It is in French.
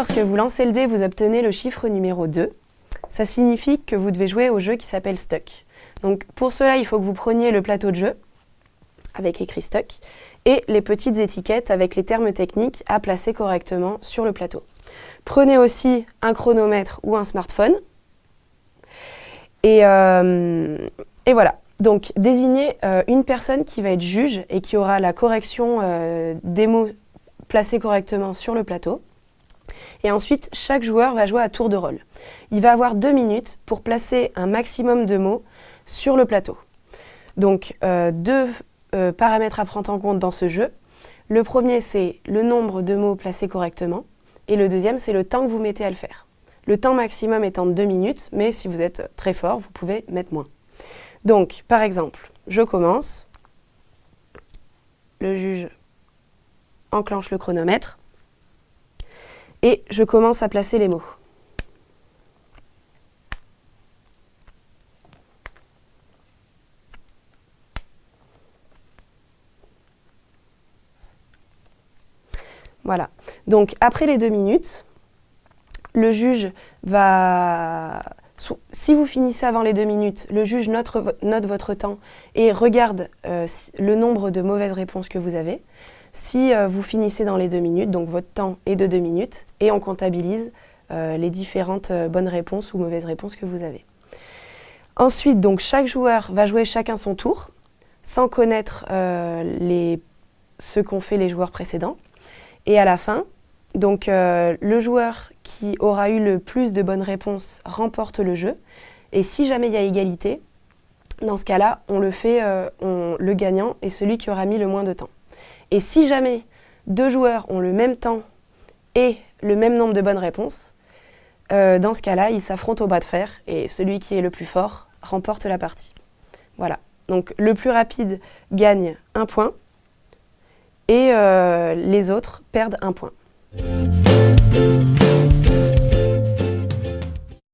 lorsque vous lancez le dé, vous obtenez le chiffre numéro 2. Ça signifie que vous devez jouer au jeu qui s'appelle Stuck. Donc pour cela, il faut que vous preniez le plateau de jeu, avec écrit Stuck, et les petites étiquettes avec les termes techniques à placer correctement sur le plateau. Prenez aussi un chronomètre ou un smartphone. Et voilà. Donc désignez une personne qui va être juge et qui aura la correction des mots placés correctement sur le plateau. Et ensuite, chaque joueur va jouer à tour de rôle. Il va avoir 2 minutes pour placer un maximum de mots sur le plateau. Donc, 2 paramètres à prendre en compte dans ce jeu. Le premier, c'est le nombre de mots placés correctement. Et le deuxième, c'est le temps que vous mettez à le faire. Le temps maximum étant de 2 minutes, mais si vous êtes très fort, vous pouvez mettre moins. Donc, par exemple, je commence. Le juge enclenche le chronomètre. Et je commence à placer les mots. Voilà. Donc, après les 2 minutes, le juge va... Si vous finissez avant les 2 minutes, le juge note votre temps et regarde le nombre de mauvaises réponses que vous avez. Si vous finissez dans les 2 minutes, donc votre temps est de 2 minutes, et on comptabilise les différentes bonnes réponses ou mauvaises réponses que vous avez. Ensuite, donc, chaque joueur va jouer chacun son tour, sans connaître ce qu'ont fait les joueurs précédents. Et à la fin, donc, le joueur qui aura eu le plus de bonnes réponses remporte le jeu. Et si jamais il y a égalité, dans ce cas-là, le gagnant est celui qui aura mis le moins de temps. Et si jamais 2 joueurs ont le même temps et le même nombre de bonnes réponses, dans ce cas-là, ils s'affrontent au bras de fer et celui qui est le plus fort remporte la partie. Voilà. Donc le plus rapide gagne 1 point et les autres perdent 1 point.